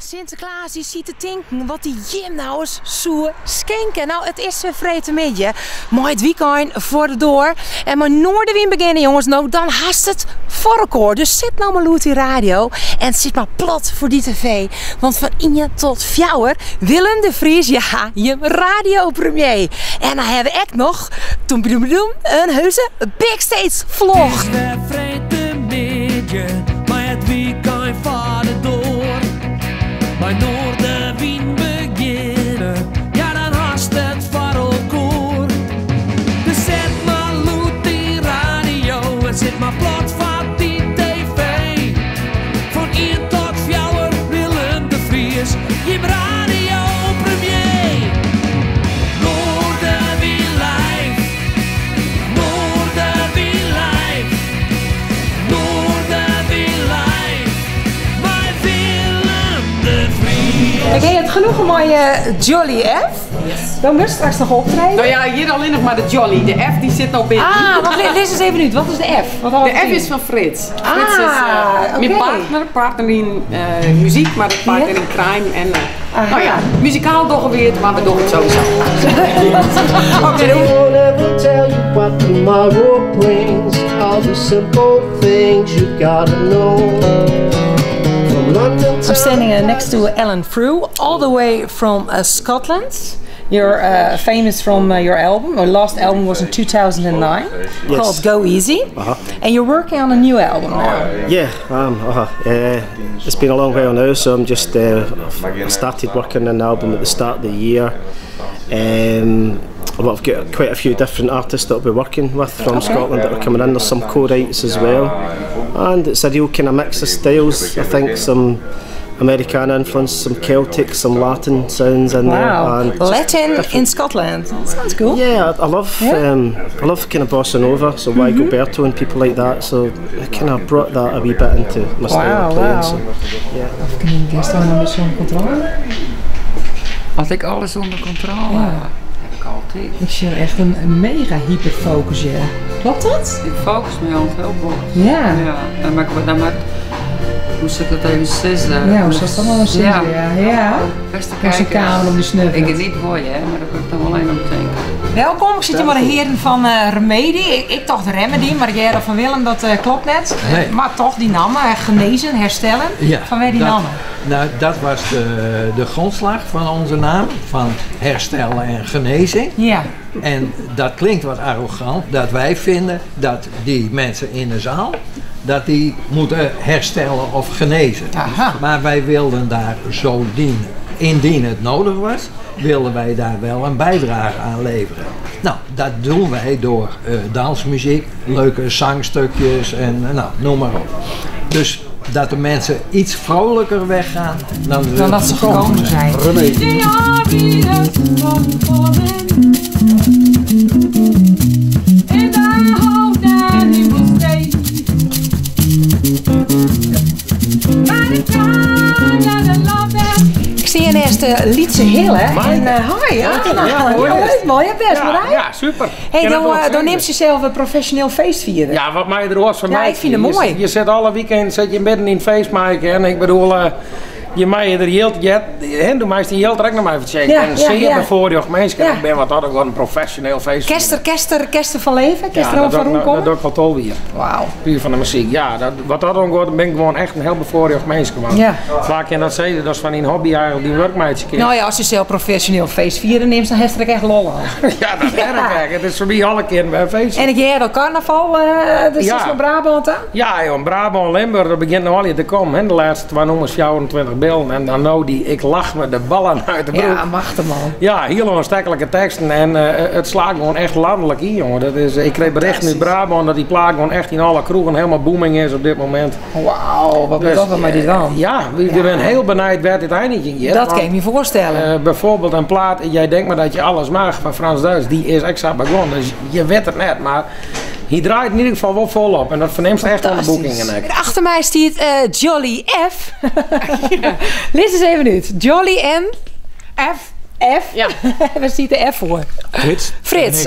Sinterklaas die ziet te tinken wat die Jim nou eens zo schenken. Nou, het is weer vrede midden. Maar het weekend voor de door. En maar Noorderwien beginnen, jongens. Nou, dan haast het voor elkaar. Dus zit nou maar loet die radio. En zit maar plat voor die tv. Want van 1 tot 4 Willem de Vries, ja, je radiopremier. En dan hebben we echt nog, een heuse backstage vlog. Het is weer vrede midden, maar het weekend voor de door. Bij Noorderwien beginnen, ja dan haast het voor elkaar. Dus zet maar loet die radio en zit maar plat van die tv. Van 1 tot 4 Willem de Vries, je radio premier. Noorderwien live, Noorderwien live, Noorderwien live, bij Willem de Vries. Ik heb het genoegen mooie Jolly F. Dan moet je straks nog optreden. Nou ja, hier alleen nog maar de Jolly. De F die zit nog binnen. Ah, wat lees eens even uit. Wat is de F? Wat De F is van Frits. Frits is oké. mijn partner in muziek, maar ook partner in crime. En nou ja, muzikaal doorgeweerd, maar we doen het sowieso. Oké. They won't ever tell you what tomorrow brings. All the simple things you gotta know. From London I'm to standing next to Ellen Frew, all the way from Scotland. You're famous from your album. Your last album was in 2009, called Go Easy. And you're working on a new album now. yeah, it's been a long while now, so I'm just I started working on an album at the start of the year. Well, I've got quite a few different artists that I'll be working with from Scotland that are coming in. There's some co-writes as well, and it's a real kind of mix of styles. I think some Americana influence, some Celtic, some Latin sounds in there. Wow, And just Latin different- in Scotland. That sounds cool. Yeah, I love kind of bossa nova, so Rigoberto and people like that. So I kind of brought that a wee bit into my style of playing. So, yeah. Kun je staan een beetje onder controle? Als ik alles onder controle heb, heb ik altijd. Ik zie echt een mega hyperfocus, ja. Klopt dat? Ik focus me altijd heel goed. Ja. Ja, dan maak hoe zit het even zeggen? Ja, hoe zou het allemaal zitten? Ja. Beste Met zijn kijkers, kamer op die snuffel. ik het niet voor je, hè, maar daar kan ik dan wel alleen op denken. Welkom, ik zit hier met de heren van Remedie. Ik dacht Remedy, maar Gerard van Willem, dat klopt net. Nee. Maar toch die namen, genezen, herstellen. Ja, Van waar die namen? Nou, dat was de grondslag van onze naam, van herstellen en genezing. Ja. En dat klinkt wat arrogant, dat wij vinden dat die mensen in de zaal, dat die moeten herstellen of genezen. Aha. Maar wij wilden daar zo dienen. Indien het nodig was, wilden wij daar wel een bijdrage aan leveren. Nou, dat doen wij door dansmuziek, leuke zangstukjes en nou, noem maar op. Dus dat de mensen iets vrolijker weggaan Dan dat ze gekomen zijn. Ik zie je naast Lietse Hill, hè? En hi, leuk man, je best, maar hij? Ja, super. Hey, Ken het wel dan zeggen. neemt je zelf een professioneel feest vieren. Ja, wat mij er was van Ja, mij. ik vind het mooi. Je zit alle weekend zit je midden in het feest maken en ik bedoel, je mij er heel, doe mij die heel direct naar mij vertellen. Ja, En ja, zeer ja. bevoorrecht mensen. Ja. Ik ben wat ook een professioneel feest. Kester van leven? Kester Ja, van dat Roenkom? doe ik wel tol weer. Wauw. Puur van de muziek. Ja, wat dat ook wordt, ben ik gewoon echt een heel bevoorrecht mens. Ja. Vaak in dat zeiden, dat is van een hobby eigenlijk, die werkmeidje. Nou ja, als je zelf professioneel feest vieren neemt, dan heeft er echt lol aan. Ja, dat is erg. Kijk. Het is voor mij alle keer bij een feest. En ik jij al carnaval, dus Ja. is van Brabant aan? Ja, joh, Brabant en Limburg, dat begint nog al hier te komen. Hè. De laatste 2 nummers, 24 beelden. En dan nou die, ik lach me de ballen uit de broek. Ja, machtig man. Ja, heel aanstekelijke teksten en het slaat gewoon echt landelijk hier, jongen. Dat is, ik kreeg berichten uit Brabant dat die plaat gewoon echt in alle kroegen helemaal booming is op dit moment. Wauw, wat Dus, bedoel je met dit dan? Ja, we zijn heel benijd werd dit eindelijk hier. Dat want, kan je me voorstellen. bijvoorbeeld een plaat, jij denkt maar dat je alles mag van Frans-Duits, die is extra begonnen. Dus je weet het net, maar hij draait in ieder geval wel volop en dat verneemt echt aan de boekingen. En achter mij stiet Jolly F. Lees eens even uit. Jolly en... F F? Ja. Waar ziet de F voor? Frits. Frits,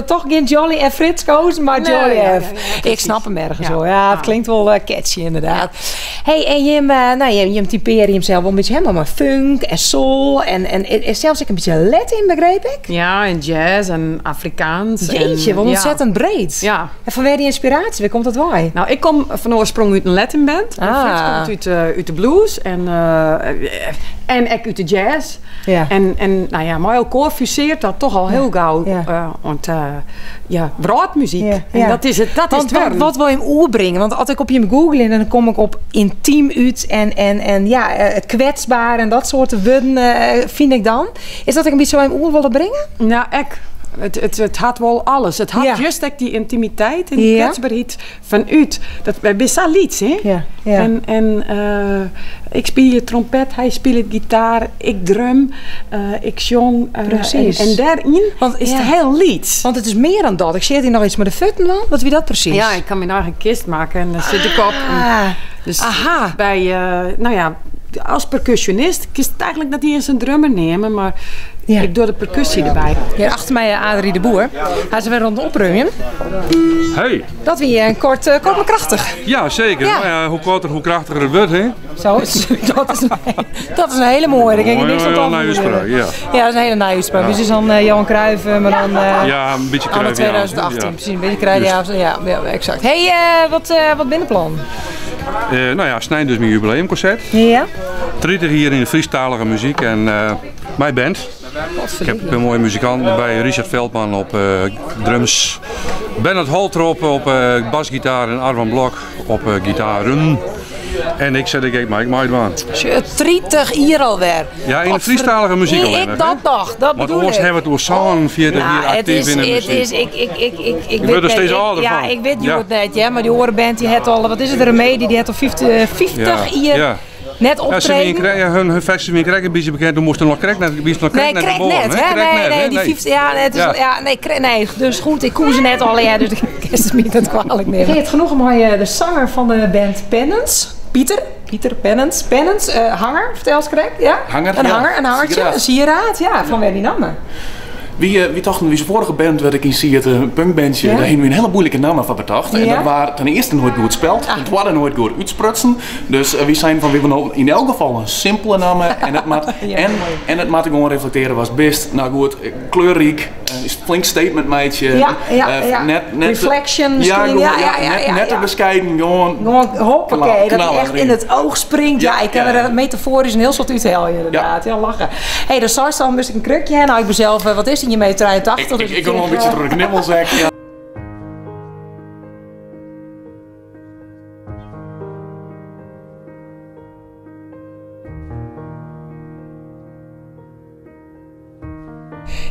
toch geen Jolly en Frits kozen, maar Nee, Jolly ja, F. ja, Ik snap hem ergens Ja. hoor. Ja, het klinkt wel catchy inderdaad. Hey, en je typeer hem zelf wel een beetje helemaal maar funk en soul en zelfs ik een beetje Latin, begreep ik? Ja, en jazz en Afrikaans. Jeetje, wat ontzettend breed. Ja. En van waar die inspiratie? Waar komt dat bij? Nou, ik kom van oorsprong uit een Latin band. Ah. Frits komt uit de blues en ik uit de jazz. Ja. En nou ja, maar koor fuseert dat toch al heel gauw. Ja. Want broodmuziek. Ja. En Ja. dat is het. Dat is het werk. Wat wil je hem oerbrengen? Want als ik op je googel en dan kom ik op intiem uit en het kwetsbaar en dat soort woorden vind ik dan. Is dat ik een beetje zo in oer willen brengen? Nou, het had wel alles. Het had Ja. juist ook die intimiteit en die Ja. kwetsbaarheid vanuit. Wij bestaan lieds, hè? Ja. Ja. En ik speel trompet, hij speelt gitaar, ik drum, ik zong. Precies. En daarin Want, is ja. het heel lied. Want het is meer dan dat. Ik zie hier nog iets met de futten dan. Wat wie dat precies? Ja, ik kan me nou een kist maken en daar zit ik op. En dus Aha. bij, nou ja, als percussionist kies het eigenlijk dat hij eens een drummer nemen, maar Ja. ik doe de percussie erbij. Hier achter mij Adrie de Boer. Hij is weer rond de opruimen. Hey, Dat weer een kort maar krachtig. ja zeker. Ja. Nou ja, hoe korter, hoe krachtiger het wordt, hè? Zo, dat is een hele mooie. Daar kan ik Mooi, niks aan heel toevoegen. uitspraak, ja. Ja, dat is een hele nieuwe uitspraak. Dus is dan Johan Cruijff, maar dan Ja, een beetje anno kruiden. 2018. Ja. Precies, een beetje kruiden. Ja, exact. Hey, wat binnenplan? Nou ja, snij dus mijn jubileumconcert. Ja? 30 hier in de Friestalige muziek en mijn band. Ik heb een mooie muzikant bij Richard Veldman op drums. Bernard Holtrop op basgitaar en Arvan Blok op gitaren. En ik zet ik Mike Maidwaan. 30 hier alweer. Ja, in de Friestalige muziek alleen nog, Ik hè? dat nog, dat Want bedoel ons ik. hebben we door zo'n hier actief in de muziek. Ik wordt er weet steeds net, ouder ja, van. ik weet je Ja. het net, ja, maar die horenband die had al, wat is het, Remedie, die had al 50 hier Ja. net Ja, ze weer optreden. hun festival weer een beetje bekend. Toen moesten nog krijgen net Nee, krijg net, hè? Nee, die 50, ja, het is, ja, nee, dus goed, ik koe ze net al, ja, dus ik kan ze niet het kwalijk nemen. Vind je het genoeg om de zanger van de band Penance, Pieter Penance, hanger, vertel eens correct, ja? Hanger, een ja. hanger, een hangertje, Sieraad. een sieraad, ja, van waar die namen? Wie zijn vorige band werd ik in zie, een punkbandje, Ja? daar hebben we een hele moeilijke naam van bedacht. En Ja? dat waren ten eerste nooit goed speld, ten tweede nooit goed uitsprutsen. Dus we zijn van, we willen in elk geval een simpele naam en het maakt en het maakt gewoon reflecteren was best, nou goed, kleurrijk, is een flink statement meidje. Ja. Net, Reflection ja, misschien, gewoon, ja. net te bescheiden, gewoon. Gewoon hoppakee, dat hij knallen echt erin. in het oog springt. Ja, Ja, ik kan ja. er metaforisch een heel soort uithalen inderdaad. Ja, lachen. Hé, de Sarstam moest ik een krukje hebben. Nou, ik ben zelf, wat is het, je meter 83? Ik kan wel een beetje door de knibbel zeggen. Ja.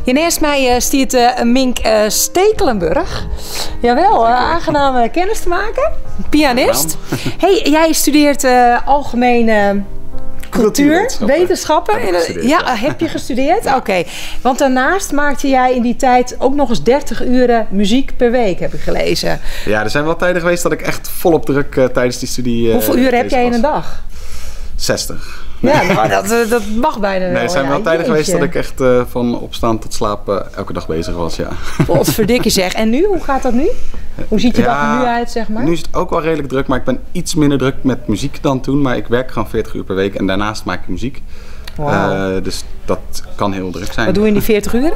Je naast mij stiert Mink Stekelenburg. Jawel, aangenaam kennis te maken. Pianist. Hey, jij studeert algemene cultuurwetenschappen. Ja, heb je gestudeerd? Oké. Want daarnaast maakte jij in die tijd ook nog eens 30 uren muziek per week, heb ik gelezen. Ja, er zijn wel tijden geweest dat ik echt volop druk tijdens die studie. Hoeveel uren heb jij in een dag? 60. Ja, nou, dat mag bijna wel. Nee, er zijn ja. wel tijden geweest Jeetje. dat ik echt van opstaan tot slapen elke dag bezig was, ja. Wat verdikkie zeg. En nu? Hoe gaat dat nu? Hoe ziet je dag er nu uit, zeg maar? Nu is het ook wel redelijk druk, maar ik ben iets minder druk met muziek dan toen. Maar ik werk gewoon 40 uur per week en daarnaast maak ik muziek. Wow. Dus dat kan heel druk zijn. Wat doe je in die 40 uur?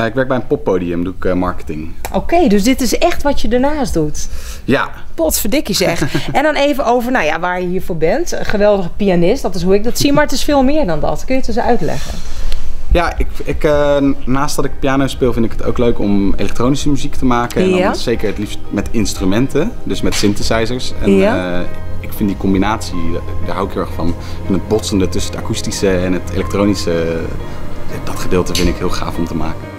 Ik werk bij een poppodium, doe ik marketing. Oké, dus dit is echt wat je daarnaast doet. Ja. Potverdikkie zeg. En dan even over nou ja, waar je hiervoor bent. Een geweldige pianist, dat is hoe ik dat zie. Maar het is veel meer dan dat. Kun je het eens uitleggen? Ja, naast dat ik piano speel vind ik het ook leuk om elektronische muziek te maken. En Ja. dan zeker het liefst met instrumenten, dus met synthesizers. En ik vind die combinatie, daar hou ik heel erg van. En het botsende tussen het akoestische en het elektronische, dat gedeelte vind ik heel gaaf om te maken.